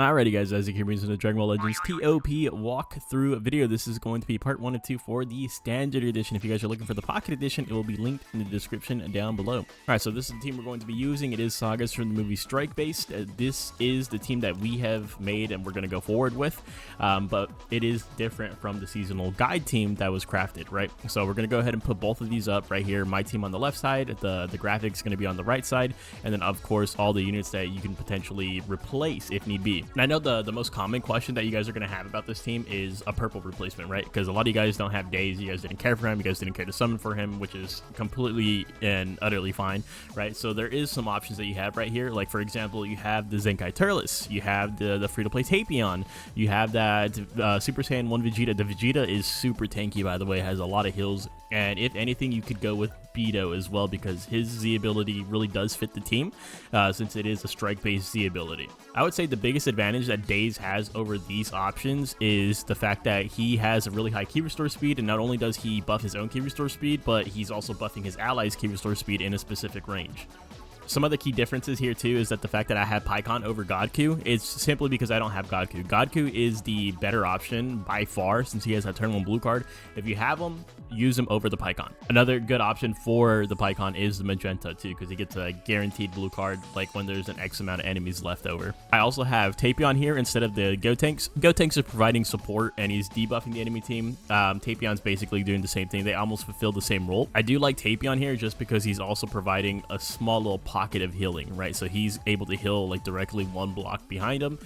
Alrighty guys, as you can reason the Dragon Ball Legends TOP walkthrough video. This is going to be part 1 and 2 for the standard edition. If you guys are looking for the pocket edition, it will be linked in the description down below. Alright, so this is the team we're going to be using. It is Saga's from the movie Strike based. This is the team that we have made and we're going to go forward with, but it is different from the seasonal guide team that was crafted, right? So we're going to go ahead and put both of these up right here. My team on the left side, the graphics going to be on the right side, and then of course all the units that you can potentially replace if need be. And I know the most common question that you guys are going to have about this team is a purple replacement, right? Because a lot of you guys don't have days, you guys didn't care for him, you guys didn't care to summon for him, which is completely and utterly fine, right? So there is some options that you have right here. Like for example, you have the Zenkai Turles, you have the free-to-play Tapion, you have that Super Saiyan 1 Vegeta. The Vegeta is super tanky, by the way, has a lot of heals, and if anything, you could go with Beto as well because his Z ability really does fit the team since it is a strike-based Z ability. I would say the biggest advantage that Days has over these options is the fact that he has a really high key restore speed, and not only does he buff his own key restore speed, but he's also buffing his allies' key restore speed in a specific range. Some of the key differences here too is that the fact that I have Pikkon over Godku is simply because I don't have Godku. Godku is the better option by far since he has a turn 1 blue card. If you have him, use him over the Pikkon. Another good option for the Pikkon is the Magenta too, because he gets a guaranteed blue card like when there's an X amount of enemies left over. I also have Tapion here instead of the Gotenks. Gotenks is providing support and he's debuffing the enemy team. Tapion's basically doing the same thing. They almost fulfill the same role. I do like Tapion here just because he's also providing a small little pocket of healing, right? So he's able to heal like directly one block behind him.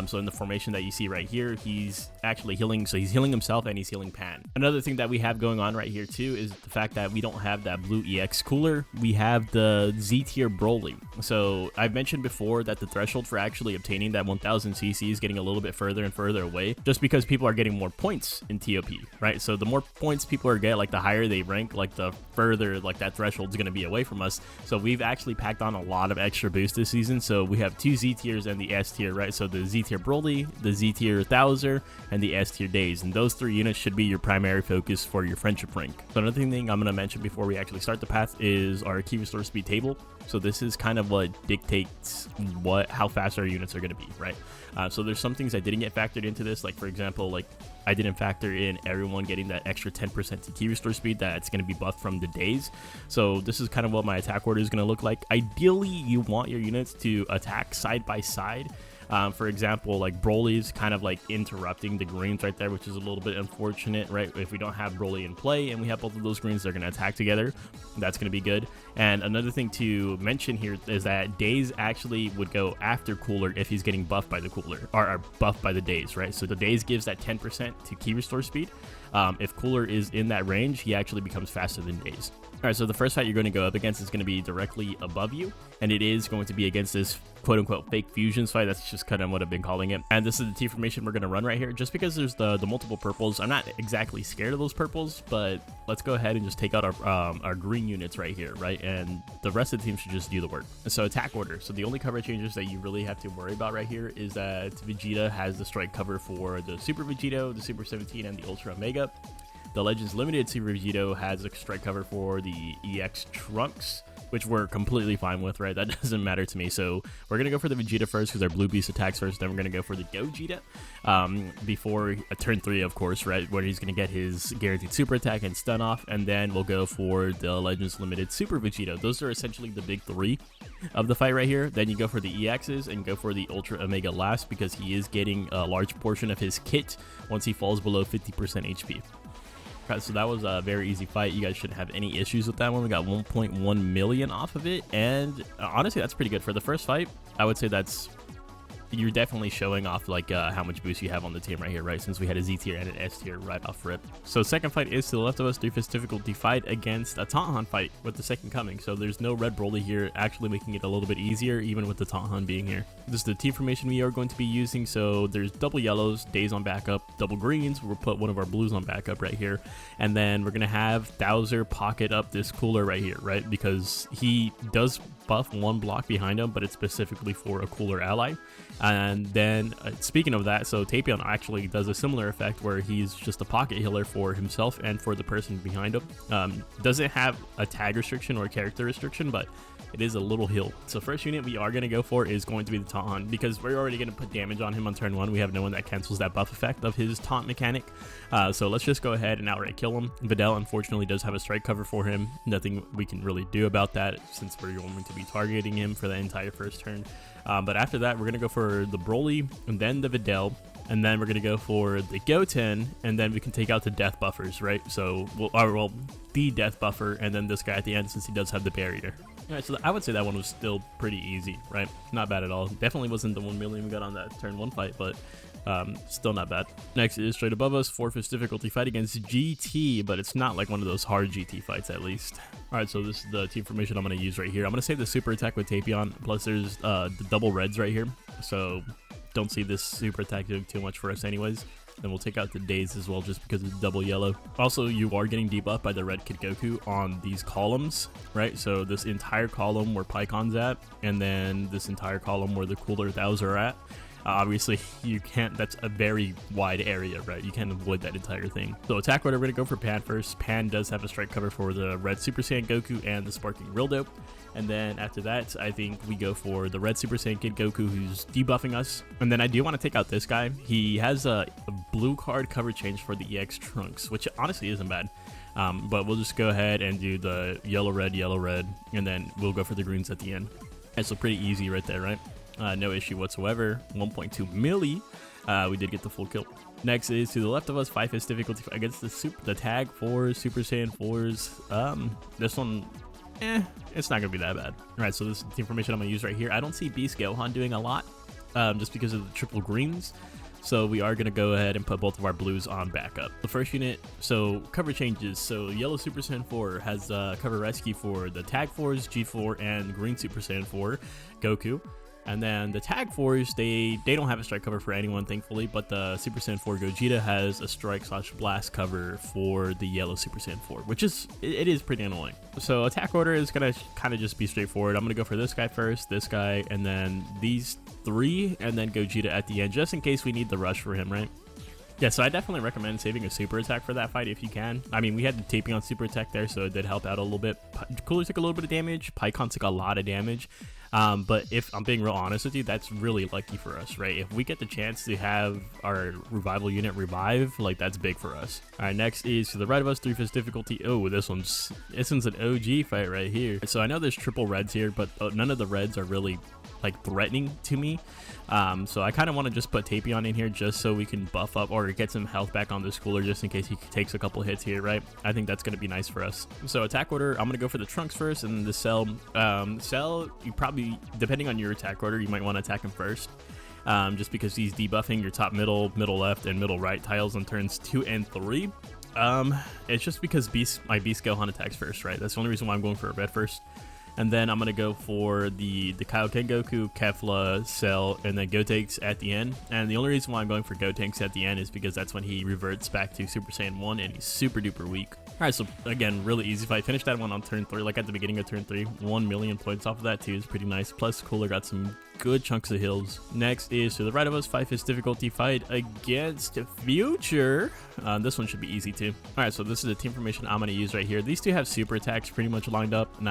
So in the formation that you see right here, he's actually healing. So he's healing himself and he's healing Pan. Another thing that we have going on right here too is the fact that we don't have that blue EX cooler. We have the Z tier Broly. So I've mentioned before that the threshold for actually obtaining that 1000 CC is getting a little bit further and further away just because people are getting more points in TOP, right? So the more points people are getting, like the higher they rank, like the further like that threshold is going to be away from us. So we've actually packed on a lot of extra boost this season. So we have 2 Z tiers and the S tier, right? So the Z tier Broly, the Z tier Thouser, and the S tier Days, and those 3 units should be your primary focus for your friendship rank. So another thing I'm going to mention before we actually start the path is our key restore speed table. So this is kind of what dictates how fast our units are going to be, right? So there's some things I didn't get factored into this, like for example, like I didn't factor in everyone getting that extra 10% to key restore speed that's going to be buffed from the Days. So this is kind of what my attack order is going to look like. Ideally, you want your units to attack side by side. For example, like Broly's kind of like interrupting the greens right there, which is a little bit unfortunate, right? If we don't have Broly in play and we have both of those greens, they're going to attack together. That's going to be good. And another thing to mention here is that Days actually would go after Cooler if he's getting buffed by the Cooler, or buffed by the Days, right? So the Days gives that 10% to key restore speed. If Cooler is in that range, he actually becomes faster than Days. All right, so the first fight you're going to go up against is going to be directly above you, and it is going to be against this quote-unquote fake fusions fight. That's just kind of what I've been calling it. And this is the T formation we're going to run right here, just because there's the multiple purples. I'm not exactly scared of those purples, but let's go ahead and just take out our green units right here, right? And the rest of the team should just do the work. So attack order. So the only cover changes that you really have to worry about right here is that Vegeta has the strike cover for the Super Vegito, the Super 17, and the Ultra Omega. The Legends Limited Super Vegito has a strike cover for the EX Trunks, which we're completely fine with, right? That doesn't matter to me. So we're going to go for the Vegeta first because our Blue Beast attacks first. Then we're going to go for the Gogeta before turn 3, of course, right? Where he's going to get his guaranteed super attack and stun off. And then we'll go for the Legends Limited Super Vegito. Those are essentially the big 3 of the fight right here. Then you go for the EXs and go for the Ultra Omega last because he is getting a large portion of his kit once he falls below 50% HP. So that was a very easy fight. You guys shouldn't have any issues with that one. We got 1.1 million off of it, and honestly that's pretty good for the first fight. I would say you're definitely showing off like how much boost you have on the team right here, right? Since we had a Z tier and an S tier right off rip. So second fight is to the left of us, 3/5 difficulty fight against a Taunt fight with the second coming. So there's no red Broly here, actually making it a little bit easier even with the Taunt being here. This is the team formation we are going to be using. So there's double yellows, Days on backup, double greens. We'll put one of our blues on backup right here, and then we're gonna have Thouser pocket up this Cooler right here, right? Because he does buff one block behind him, but it's specifically for a Cooler ally. And then speaking of that, so Tapion actually does a similar effect where he's just a pocket healer for himself and for the person behind him. Doesn't have a tag restriction or a character restriction, but it is a little hill. So first unit we are going to go for is going to be the Taunt, because we're already going to put damage on him on turn 1. We have no one that cancels that buff effect of his taunt mechanic. So let's just go ahead and outright kill him. Videl unfortunately does have a strike cover for him. Nothing we can really do about that since we're going to be targeting him for the entire first turn. But after that, we're going to go for the Broly and then the Videl. And then we're going to go for the Goten, and then we can take out the death buffers, right? So, well, the death buffer, and then this guy at the end since he does have the barrier. Alright, so I would say that one was still pretty easy, right? Not bad at all. Definitely wasn't the 1 million we got on that turn 1 fight, but still not bad. Next is straight above us, 4th difficulty fight against GT, but it's not like one of those hard GT fights at least. Alright, so this is the team formation I'm going to use right here. I'm going to save the super attack with Tapion, plus there's the double reds right here, so don't see this super attack doing too much for us anyways. Then we'll take out the Daze as well just because it's double yellow. Also, you are getting debuffed by the red Kid Goku on these columns, right? So this entire column where Pycon's at, and then this entire column where the Cooler Thous are at. Obviously, you can't, that's a very wide area, right? You can't avoid that entire thing. So attack order, we're going to go for Pan first. Pan does have a strike cover for the red Super Saiyan Goku and the Sparking Real Dope. And then after that, I think we go for the red Super Saiyan Kid Goku who's debuffing us. And then I do want to take out this guy. He has a blue card cover change for the EX Trunks, which honestly isn't bad. But we'll just go ahead and do the yellow, red, and then we'll go for the greens at the end. And so pretty easy right there, right? No issue whatsoever. 1.2 milli. We did get the full kill. Next is to the left of us, 5th difficulty against the tag 4 Super Saiyan 4s. This one, it's not gonna be that bad. Alright, so this is the information I'm gonna use right here. I don't see Beast Gohan doing a lot, just because of the triple greens. So we are going to go ahead and put both of our blues on backup. The first unit, so cover changes. So yellow Super Saiyan 4 has cover rescue for the tag 4s, G4, and green Super Saiyan 4, Goku. And then the tag 4s, they don't have a strike cover for anyone, thankfully, but the Super Saiyan 4 Gogeta has a strike / blast cover for the yellow Super Saiyan 4, which is, it is pretty annoying. So attack order is going to kind of just be straightforward. I'm going to go for this guy first, this guy, and then these 3, and then Gogeta at the end, just in case we need the rush for him, right? Yeah, so I definitely recommend saving a super attack for that fight if you can. I mean, we had the taping on super attack there, so it did help out a little bit. Cooler took a little bit of damage, Pycon took a lot of damage. But if I'm being real honest with you, that's really lucky for us, right? If we get the chance to have our revival unit revive, like that's big for us. All right, next is to the right of us, 3th difficulty. Oh, this one's an OG fight right here. So I know there's triple reds here, but none of the reds are really like threatening to me. So I kind of want to just put Tapion in here just so we can buff up or get some health back on this Cooler just in case he takes a couple hits here, right? I think that's going to be nice for us. So attack order, I'm going to go for the Trunks first and the Cell. Cell, you probably, depending on your attack order, you might want to attack him first. Just because he's debuffing your top middle, middle left, and middle right tiles on turns 2 and 3. It's just because my Beast Gohan attacks first, right? That's the only reason why I'm going for a red first. And then I'm going to go for the Kaioken Goku, Kefla, Cell, and then Gotenks at the end. And the only reason why I'm going for Gotenks at the end is because that's when he reverts back to Super Saiyan 1 and he's super duper weak. Alright, so again, really easy fight. Finished that one on turn 3, like at the beginning of turn 3. 1 million points off of that too is pretty nice. Plus, Cooler got some good chunks of hills. Next is to the right of us, 5th difficulty fight against Future. This one should be easy too. Alright, so this is the team formation I'm going to use right here. These two have super attacks pretty much lined up, and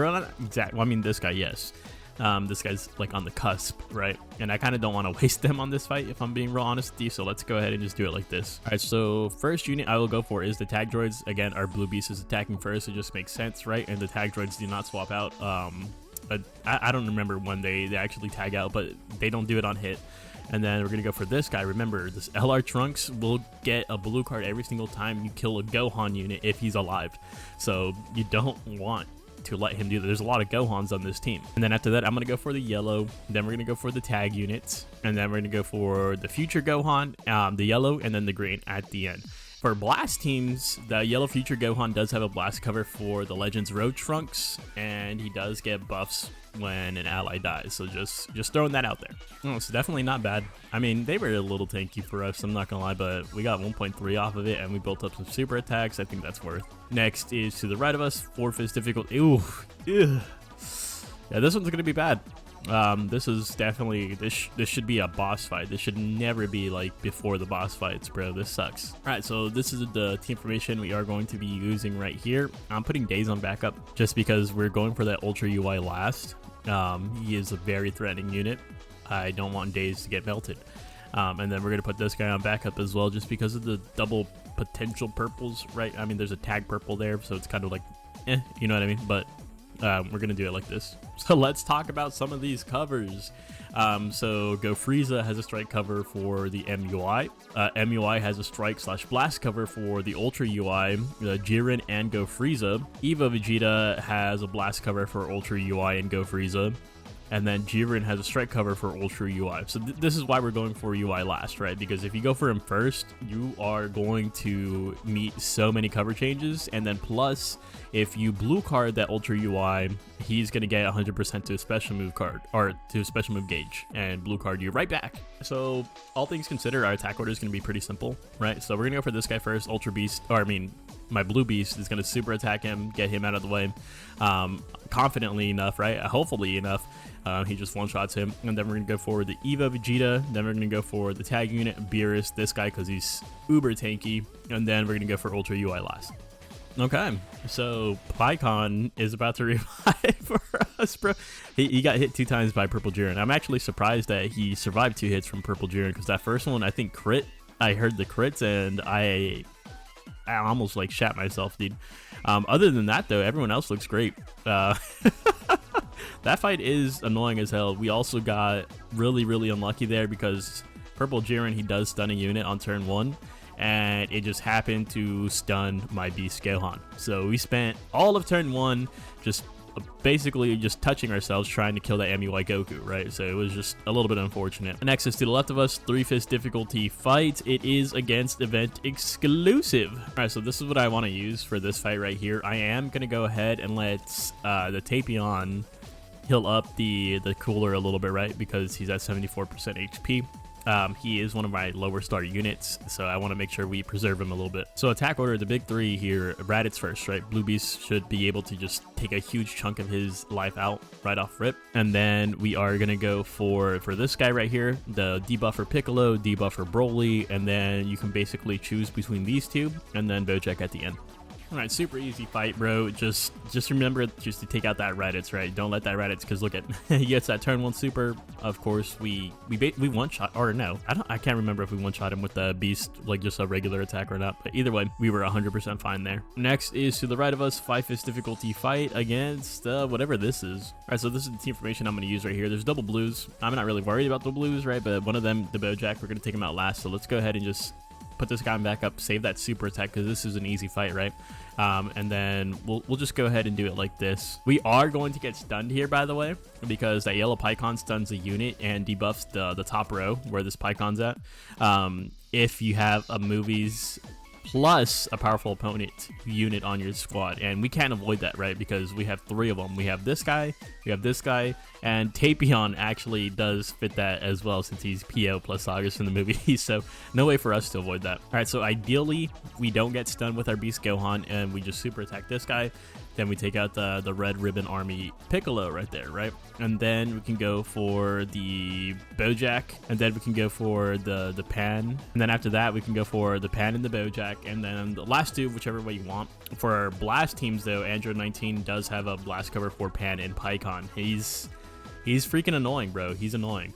not exact. Well, I mean, this guy, yes. This guy's like on the cusp, right? And I kind of don't want to waste them on this fight if I'm being real honest with you, so let's go ahead and just do it like this. All right, so first unit I will go for is the tag droids. Again, our blue beast is attacking first, it just makes sense, right? And the tag droids do not swap out. I don't remember when they actually tag out, but they don't do it on hit. And then we're gonna go for this guy. Remember, this LR Trunks will get a blue card every single time you kill a Gohan unit if he's alive, so you don't want to let him do that. There's a lot of Gohans on this team. And then after that, I'm going to go for the yellow, then we're going to go for the tag units, and then we're going to go for the future Gohan, the yellow, and then the green at the end. For blast teams, the yellow future Gohan does have a blast cover for the Legends Road Trunks, and he does get buffs when an ally dies, so just throwing that out there. Oh, it's definitely not bad. I mean, they were a little tanky for us, I'm not gonna lie, but we got 1.3 off of it, and we built up some super attacks. I think that's worth. Next is to the right of us, 4th difficulty. Ooh, yeah, this one's gonna be bad. This is definitely, this should be a boss fight. This should never be like before the boss fights, bro. This sucks. All right, so this is the team formation we are going to be using right here. I'm putting Daze on backup just because we're going for that Ultra UI last. He is a very threatening unit. I don't want Daze to get melted. And then we're going to put this guy on backup as well just because of the double potential purples, right? I mean, there's a tag purple there, so it's kind of like, you know what I mean? But we're going to do it like this. So let's talk about some of these covers. So Go Frieza has a strike cover for the MUI. MUI has a strike/blast cover for the Ultra UI, Jiren and Go Frieza. Evo Vegeta has a blast cover for Ultra UI and Go Frieza. And then Jiren has a strike cover for Ultra UI. So this is why we're going for UI last, right? Because if you go for him first, you are going to meet so many cover changes. And then plus, if you blue card that Ultra UI, he's going to get 100% to a special move card, or to a special move gauge, and blue card you right back. So all things considered, our attack order is going to be pretty simple, right? So we're going to go for this guy first, Ultra Beast, or I mean, my blue beast is going to super attack him, get him out of the way confidently enough, right? Hopefully enough. He just one-shots him. And then we're going to go for the Evo Vegeta. Then we're going to go for the tag unit, Beerus, this guy because he's uber tanky. And then we're going to go for Ultra UI last. Okay, so Pycon is about to revive for us, bro. He got hit 2 times by Purple Jiren. I'm actually surprised that he survived 2 hits from Purple Jiren because that first one, I think, crit. I heard the crits and I almost like shat myself, dude. Other than that, though, everyone else looks great. That fight is annoying as hell. We also got really unlucky there because Purple Jiren, he does stun a unit on turn 1, and it just happened to stun my Beast Gohan. So we spent all of turn 1 just basically just touching ourselves trying to kill that MUI Goku, right? So it was just a little bit unfortunate. Next is to the left of us, 3-fist difficulty fight. It is against event exclusive. All right, so this is what I want to use for this fight right here. I am going to go ahead and let the Tapion heal up the cooler a little bit, right? Because he's at 74% HP. He is one of my lower star units, so I want to make sure we preserve him a little bit. So attack order, the big 3 here, Raditz first, right? Blue Beast should be able to just take a huge chunk of his life out right off rip. And then we are going to go for this guy right here, the debuff for Piccolo, debuff for Broly, and then you can basically choose between these 2, and then Bojack at the end. All right, super easy fight, bro. Just remember just to take out that Raditz, right? Don't let that Raditz, because look at he gets that turn 1 super. Of course, we one shot, or no, I can't remember if we one shot him with the Beast, like just a regular attack or not. But either way, we were 100% fine there. Next is to the right of us, 5-fist difficulty fight against whatever this is. All right, so this is the team formation I'm going to use right here. There's double blues. I'm not really worried about the blues, right? But one of them, the Bojack, we're going to take him out last. So let's go ahead and just put this guy back up, save that super attack because this is an easy fight, right? And then we'll just go ahead and do it like this. We are going to get stunned here, by the way, because that yellow Pycon stuns a unit and debuffs the top row where this Pycon's at. If you have a movies plus a powerful opponent unit on your squad, and we can't avoid that, right? Because we have 3 of them. We have this guy, we have this guy, and Tapion actually does fit that as well since he's PO plus Sagas in the movie. So no way for us to avoid that. All right, so ideally we don't get stunned with our Beast Gohan and we just super attack this guy. Then we take out the Red Ribbon Army Piccolo right there, right? And then we can go for the Bojack, and then we can go for the Pan, and then after that we can go for the Pan and the Bojack, and then the last 2, whichever way you want. For our blast teams though, Android 19 does have a blast cover for Pan and Pycon. He's freaking annoying, bro. He's annoying.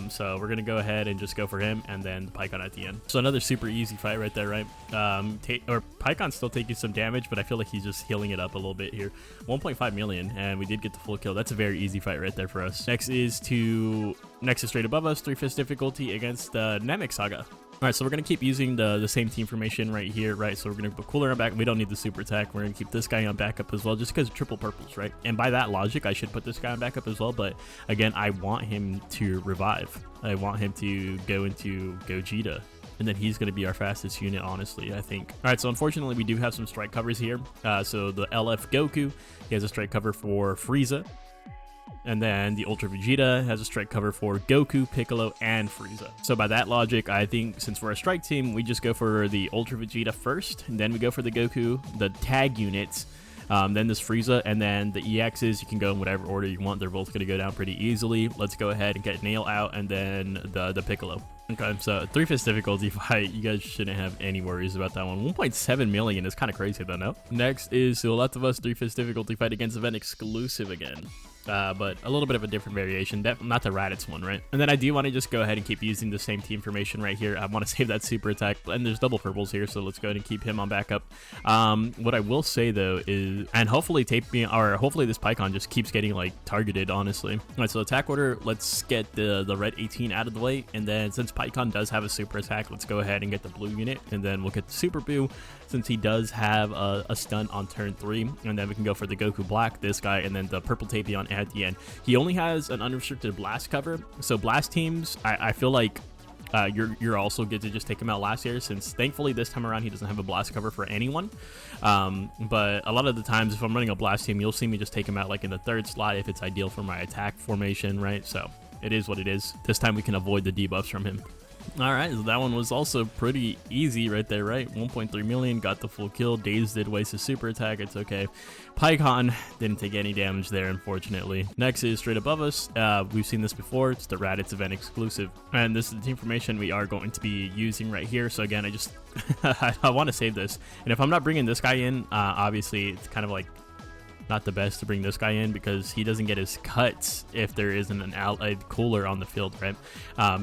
So we're gonna go ahead and just go for him and then the Pycon at the end. So another super easy fight right there, right? Pycon's still taking some damage, but I feel like he's just healing it up a little bit here. 1.5 million, and we did get the full kill. That's a very easy fight right there for us. Next is straight above us, 3-fist difficulty against the Namek Saga. All right, so we're going to keep using the same team formation right here, right? So we're going to put Cooler on back. We don't need the super attack. We're going to keep this guy on backup as well, just because triple purples, right? And by that logic, I should put this guy on backup as well. But again, I want him to revive. I want him to go into Gogeta. And then he's going to be our fastest unit, honestly, I think. All right, so unfortunately, we do have some strike covers here. So the LF Goku, he has a strike cover for Frieza. And then the Ultra Vegeta has a strike cover for Goku, Piccolo, and Frieza. So by that logic, I think since we're a strike team, we just go for the Ultra Vegeta first, and then we go for the Goku, the tag units, Then this Frieza, and then the EXs, you can go in whatever order you want. They're both going to go down pretty easily. Let's go ahead and get Nail out, and then the Piccolo. Okay, so 3-fist difficulty fight. You guys shouldn't have any worries about that one. 1.7 million is kind of crazy though, no? Next is The Last of Us 3-fist difficulty fight against event exclusive again. But a little bit of a different variation, not the Raditz one, right? And then I do want to just go ahead and keep using the same team formation right here. I want to save that super attack, and there's double purples here, so let's go ahead and keep him on backup. What I will say though is, and hopefully hopefully this Pycon just keeps getting like targeted, honestly. All right, so attack order, let's get the red 18 out of the way, and then since Pycon does have a super attack, let's go ahead and get the blue unit, and then we'll get the super boo since he does have a stun on turn 3, and then we can go for the Goku Black, this guy, and then the purple Tapion at the end. He only has an unrestricted blast cover, so blast teams, I feel like you're also good to just take him out last year, since thankfully this time around he doesn't have a blast cover for anyone. But a lot of the times if I'm running a blast team, you'll see me just take him out like in the 3rd slot if it's ideal for my attack formation, right? So it is what it is. This time we can avoid the debuffs from him. All right, so that one was also pretty easy right there, right? 1.3 million, got the full kill. Daze did waste a super attack, it's okay. Pycon didn't take any damage there, unfortunately. Next is straight above us. We've seen this before, it's the Raditz event exclusive. And this is the team formation we are going to be using right here. So again, I just, I want to save this. And if I'm not bringing this guy in, obviously it's kind of like, not the best to bring this guy in because he doesn't get his cuts if there isn't an allied cooler on the field, right?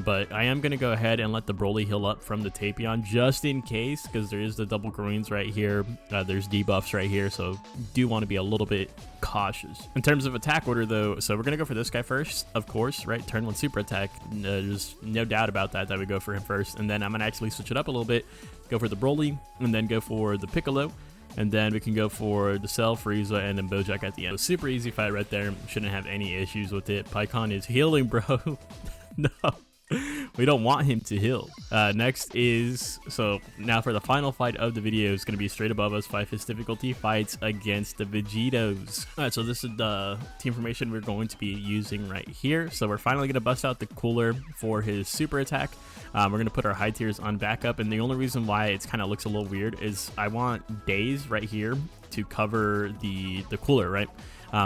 But I am going to go ahead and let the Broly heal up from the Tapion just in case, because there is the double greens right here. There's debuffs right here, so do want to be a little bit cautious. In terms of attack order though, so we're going to go for this guy first, of course, right? Turn 1 super attack. There's no doubt about that we go for him first. And then I'm going to actually switch it up a little bit, go for the Broly, and then go for the Piccolo. And then we can go for the Cell, Frieza, and then Bojack at the end. So super easy fight right there. Shouldn't have any issues with it. Pycon is healing, bro. No, we don't want him to heal. Next is, so now for the final fight of the video, is going to be straight above us, 5-fist difficulty fights against the Vegetos. All right, so this is the team formation we're going to be using right here. So we're finally going to bust out the cooler for his super attack. We're going to put our high tiers on backup, and the only reason why it kind of looks a little weird is I want Daze right here to cover the cooler, right?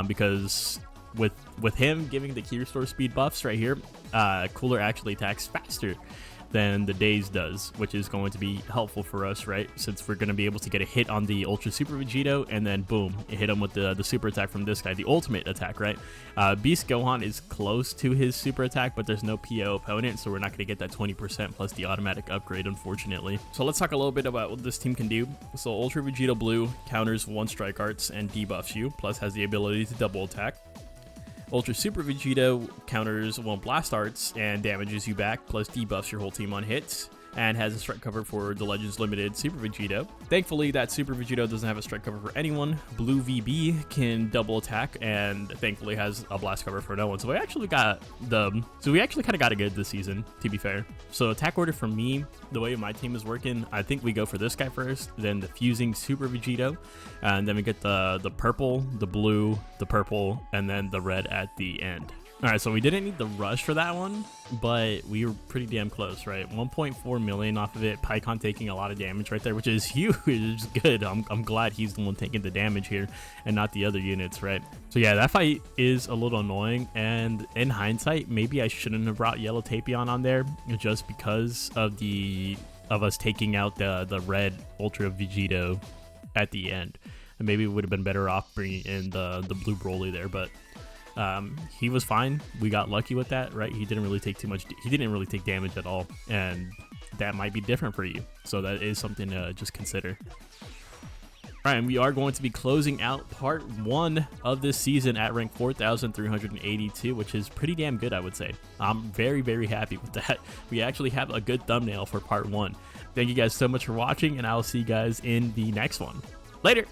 Because with him giving the key restore speed buffs right here, cooler actually attacks faster than the Daze does, which is going to be helpful for us, right? Since we're going to be able to get a hit on the Ultra Super Vegito, and then boom, hit him with the super attack from this guy, the ultimate attack, right? Beast Gohan is close to his super attack, but there's no PO opponent, so we're not going to get that 20% plus the automatic upgrade, unfortunately. So let's talk a little bit about what this team can do. So Ultra Vegito Blue counters 1 strike arts and debuffs you, plus has the ability to double attack. Ultra Super Vegito counters 1 blast arts and damages you back, plus debuffs your whole team on hits, and has a strike cover for the Legends Limited Super Vegito. Thankfully, that Super Vegito doesn't have a strike cover for anyone. Blue VB can double attack, and thankfully has a blast cover for no one. So we actually kind of got it good this season, to be fair. So attack order for me, the way my team is working, I think we go for this guy first, then the fusing Super Vegito, and then we get the purple, the blue, the purple, and then the red at the end. All right, so we didn't need the rush for that one, but we were pretty damn close, right? 1.4 million off of it. Pycon taking a lot of damage right there, which is huge. It's good. I'm glad he's the one taking the damage here and not the other units, right? So yeah, that fight is a little annoying, and in hindsight, maybe I shouldn't have brought Yellow Tapion on there just because of us taking out the red Ultra Vegito at the end. And maybe we would have been better off bringing in the blue Broly there, but he was fine. We got lucky with that, right? He didn't really take too much. He didn't really take damage at all, and that might be different for you. So that is something to just consider. All right, and we are going to be closing out part 1 of this season at rank 4,382, which is pretty damn good, I would say. I'm very, very happy with that. We actually have a good thumbnail for part 1. Thank you guys so much for watching, and I'll see you guys in the next one. Later!